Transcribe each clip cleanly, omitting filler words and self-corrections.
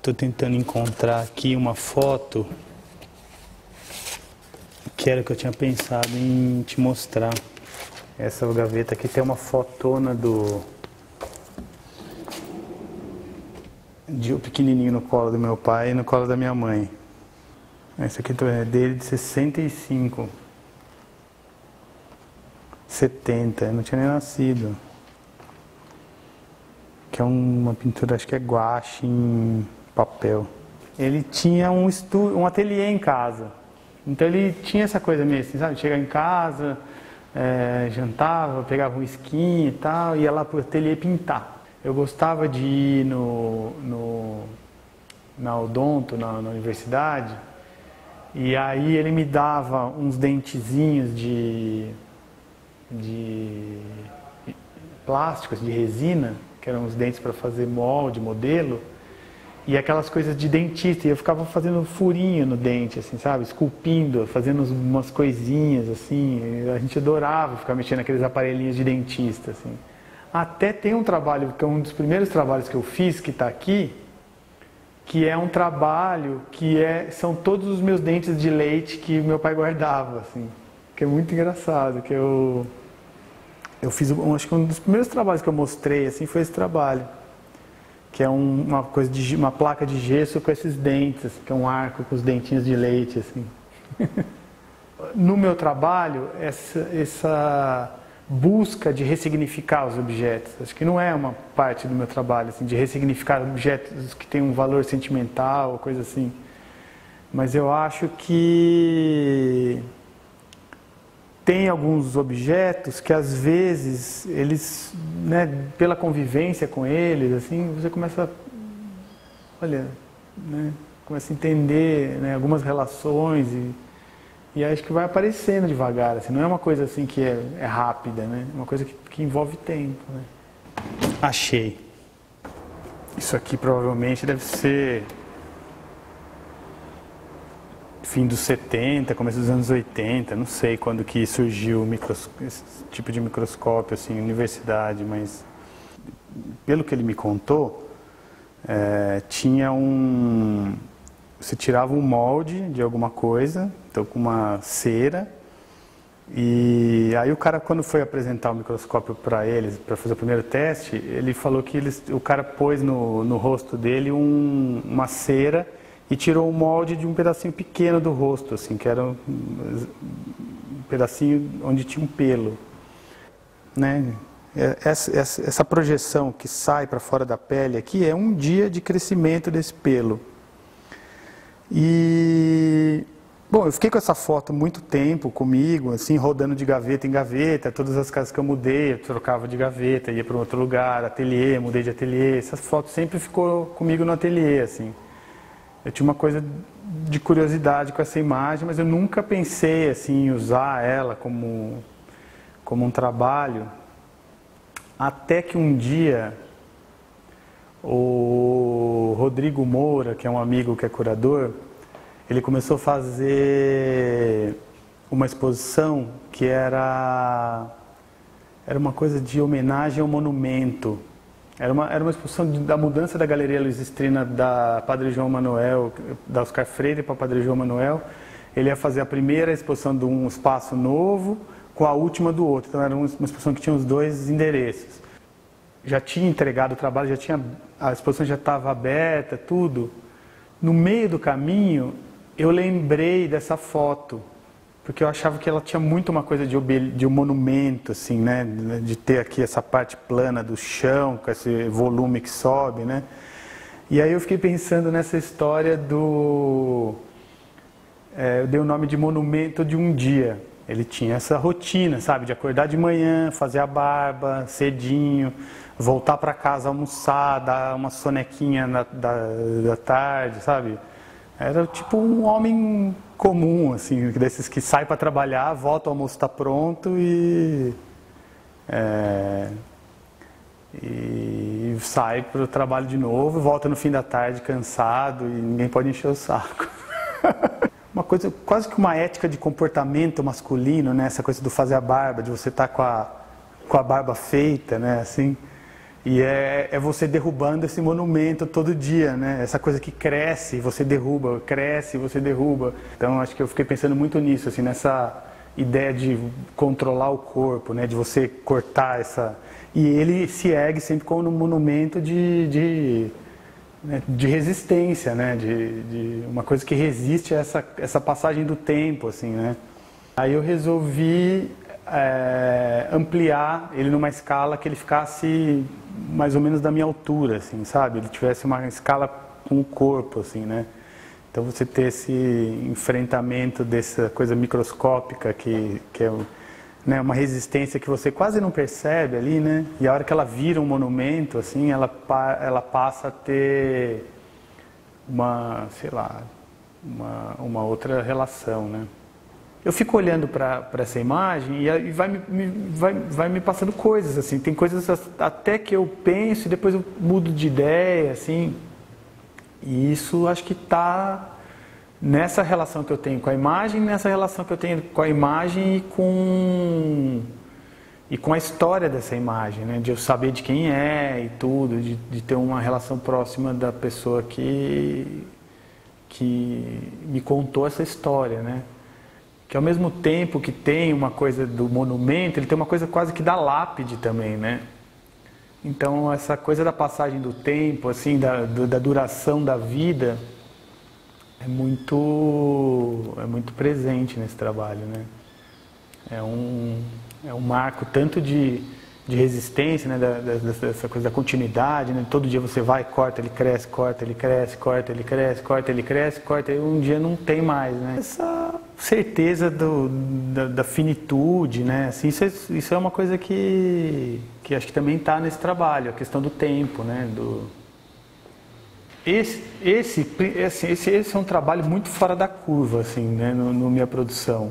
Estou tentando encontrar aqui uma foto que era o que eu tinha pensado em te mostrar. Essa gaveta aqui tem uma fotona de um pequenininho no colo do meu pai e no colo da minha mãe. Essa aqui é dele de 65, 70, eu não tinha nem nascido. Que é uma pintura, acho que é gouache em papel. Ele tinha um ateliê em casa. Então ele tinha essa coisa mesmo, assim, sabe? Chegava em casa, jantava, pegava um esquinho e tal, ia lá pro ateliê pintar. Eu gostava de ir na Odonto, na universidade, e aí ele me dava uns dentezinhos de plásticos, de resina, que eram os dentes para fazer molde, modelo, e aquelas coisas de dentista, e eu ficava fazendo furinho no dente, assim, sabe? Esculpindo, fazendo umas coisinhas, assim, a gente adorava ficar mexendo naqueles aparelhinhos de dentista, assim. Até tem um trabalho, que é um dos primeiros trabalhos que eu fiz, que está aqui, que é um trabalho são todos os meus dentes de leite que meu pai guardava, assim, que é muito engraçado, que eu fiz, acho que um dos primeiros trabalhos que eu mostrei, assim, foi esse trabalho, que é uma placa de gesso com esses dentes, que é um arco com os dentinhos de leite, assim. No meu trabalho, essa busca de ressignificar os objetos, acho que não é uma parte do meu trabalho, assim, de ressignificar objetos que têm um valor sentimental, coisa assim, mas eu acho que tem alguns objetos que às vezes eles, né, pela convivência com eles, assim, você começa, olha, né, começa a entender, né, algumas relações e acho que vai aparecendo devagar, assim, não é uma coisa assim que é rápida, né, é uma coisa que envolve tempo, né. Achei. Isso aqui provavelmente deve ser fim dos 70, começo dos anos 80, não sei quando que surgiu esse tipo de microscópio assim, universidade, mas pelo que ele me contou, tinha você tirava um molde de alguma coisa, então com uma cera, e aí o cara, quando foi apresentar o microscópio para eles, para fazer o primeiro teste, ele falou que o cara pôs no rosto dele uma cera e tirou o molde de um pedacinho pequeno do rosto, assim, que era um pedacinho onde tinha um pelo, né? Essa projeção que sai para fora da pele aqui é um dia de crescimento desse pelo. E bom, eu fiquei com essa foto muito tempo comigo, assim, rodando de gaveta em gaveta. Todas as casas que eu mudei, eu trocava de gaveta, ia para outro lugar, ateliê, mudei de ateliê. Essa foto sempre ficou comigo no ateliê, assim. Eu tinha uma coisa de curiosidade com essa imagem, mas eu nunca pensei assim, em usar ela como um trabalho. Até que um dia, o Rodrigo Moura, que é um amigo que é curador, ele começou a fazer uma exposição que era uma coisa de homenagem ao monumento. Era uma exposição da mudança da Galeria Luiz Estrina da Padre João Manuel, da Oscar Freire para Padre João Manuel. Ele ia fazer a primeira exposição de um espaço novo com a última do outro. Então era uma exposição que tinha os dois endereços. Já tinha entregado o trabalho, a exposição já estava aberta, tudo. No meio do caminho, eu lembrei dessa foto, porque eu achava que ela tinha muito uma coisa de um monumento, assim, né? De ter aqui essa parte plana do chão, com esse volume que sobe, né? E aí eu fiquei pensando nessa história eu dei o nome de Monumento de um Dia. Ele tinha essa rotina, sabe? De acordar de manhã, fazer a barba cedinho, voltar para casa almoçar, dar uma sonequinha da tarde, sabe? Era tipo um homem comum, assim, desses que sai para trabalhar, volta, o almoço está pronto e sai para o trabalho de novo, volta no fim da tarde cansado e ninguém pode encher o saco. Uma coisa, quase que uma ética de comportamento masculino, né? Essa coisa do fazer a barba, de você estar com a barba feita, né? Assim, E é você derrubando esse monumento todo dia, né? Essa coisa que cresce, você derruba, cresce, você derruba. Então acho que eu fiquei pensando muito nisso, assim, nessa ideia de controlar o corpo, né? De você cortar essa... E ele se ergue sempre como um monumento de resistência, né? De uma coisa que resiste a essa passagem do tempo, assim, né? Aí eu resolvi ampliar ele numa escala que ele ficasse mais ou menos da minha altura, assim, sabe? Ele tivesse uma escala com o corpo, assim, né? Então você ter esse enfrentamento dessa coisa microscópica que é né, uma resistência que você quase não percebe ali, né? E a hora que ela vira um monumento, assim, ela passa a ter uma, sei lá, uma outra relação, né? Eu fico olhando para essa imagem e vai me passando coisas, assim. Tem coisas até que eu penso e depois eu mudo de ideia, assim. E isso acho que está nessa relação que eu tenho com a imagem, nessa relação que eu tenho com a imagem e com a história dessa imagem, né? De eu saber de quem é e tudo, de ter uma relação próxima da pessoa que me contou essa história, né? Que ao mesmo tempo que tem uma coisa do monumento, ele tem uma coisa quase que da lápide também, né? Então essa coisa da passagem do tempo, assim, da duração da vida, é muito presente nesse trabalho, né? É um marco tanto de resistência, né? Dessa coisa da continuidade, né? Todo dia você vai, corta, ele cresce, corta, ele cresce, corta, ele cresce, corta, ele cresce, corta, e um dia não tem mais, né? Essa certeza da finitude, né? Assim, isso é uma coisa que acho que também está nesse trabalho, a questão do tempo, né? Esse é um trabalho muito fora da curva, assim, né? No minha produção.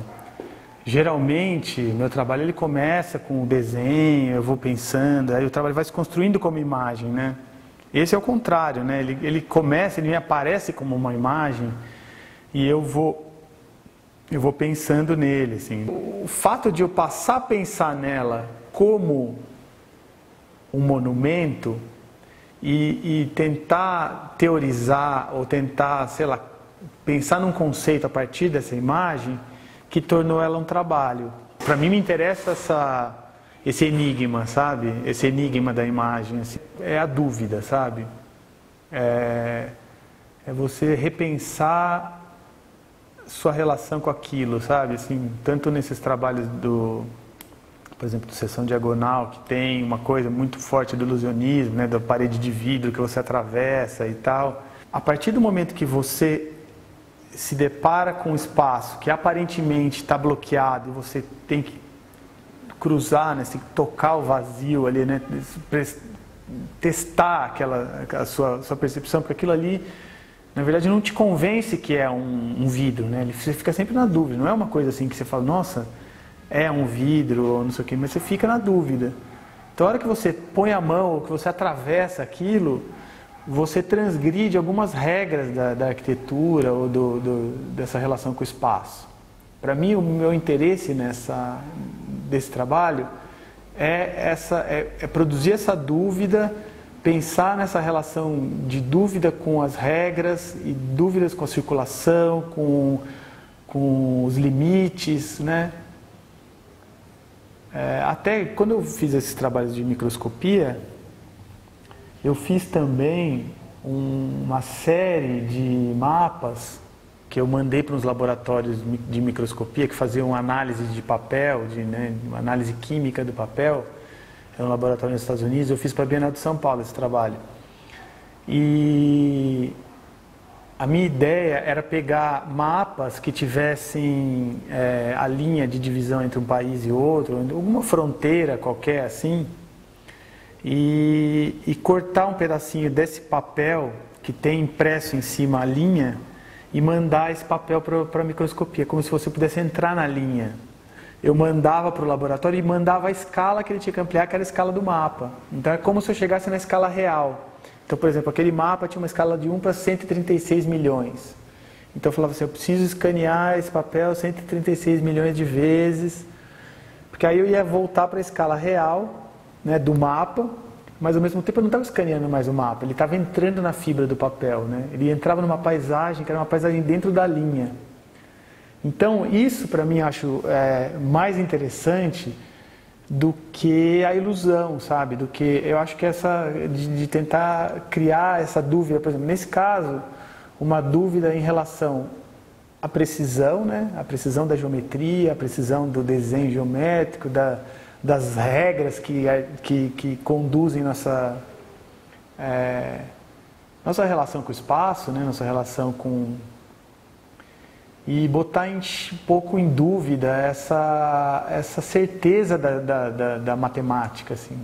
Geralmente, meu trabalho ele começa com o desenho, eu vou pensando, aí o trabalho vai se construindo como imagem, né? Esse é o contrário, né? Ele começa, ele me aparece como uma imagem e eu vou pensando nele, assim. O fato de eu passar a pensar nela como um monumento e tentar teorizar ou tentar, sei lá, pensar num conceito a partir dessa imagem que tornou ela um trabalho. Para mim me interessa esse enigma, sabe? Esse enigma da imagem, assim. É a dúvida, sabe? É você repensar sua relação com aquilo, sabe? Assim, tanto nesses trabalhos por exemplo, do Seção Diagonal, que tem uma coisa muito forte do ilusionismo, né? Da parede de vidro que você atravessa e tal. A partir do momento que você se depara com um espaço que aparentemente está bloqueado e você tem que cruzar, né? Você tem que tocar o vazio ali, né? Testar a sua percepção, porque aquilo ali, na verdade, não te convence que é um vidro, né? Você fica sempre na dúvida, não é uma coisa assim que você fala, nossa, é um vidro ou não sei o quê, mas você fica na dúvida. Então, a hora que você põe a mão, que você atravessa aquilo, você transgride algumas regras da arquitetura ou dessa relação com o espaço. Para mim, o meu interesse desse trabalho é produzir essa dúvida, pensar nessa relação de dúvida com as regras e dúvidas com a circulação, com os limites, né? Até quando eu fiz esses trabalhos de microscopia, eu fiz também uma série de mapas que eu mandei para uns laboratórios de microscopia que faziam análise de papel, uma análise química do papel. Era um laboratório nos Estados Unidos. Eu fiz para a Bienal de São Paulo esse trabalho. E a minha ideia era pegar mapas que tivessem a linha de divisão entre um país e outro, alguma fronteira qualquer assim, e cortar um pedacinho desse papel que tem impresso em cima a linha e mandar esse papel para a microscopia, como se você pudesse entrar na linha. Eu mandava para o laboratório e mandava a escala que ele tinha que ampliar, que era a escala do mapa. Então é como se eu chegasse na escala real. Então, por exemplo, aquele mapa tinha uma escala de 1 para 136 milhões. Então eu falava assim, eu preciso escanear esse papel 136 milhões de vezes, porque aí eu ia voltar para a escala real, né, do mapa, mas ao mesmo tempo eu não estava escaneando mais o mapa, ele estava entrando na fibra do papel, né? Ele entrava numa paisagem que era uma paisagem dentro da linha. Então isso para mim acho mais interessante do que a ilusão, sabe? Do que eu acho que essa de tentar criar essa dúvida, por exemplo, nesse caso, uma dúvida em relação à precisão, né? A precisão da geometria, a precisão do desenho geométrico, das regras que conduzem nossa relação com o espaço, né? Nossa relação com... E botar um pouco em dúvida essa certeza da matemática, assim,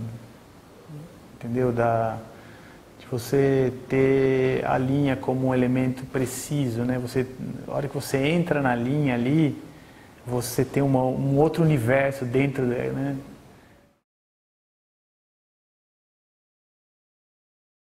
entendeu? De você ter a linha como um elemento preciso, né? A hora que você entra na linha ali, você tem um outro universo dentro, né?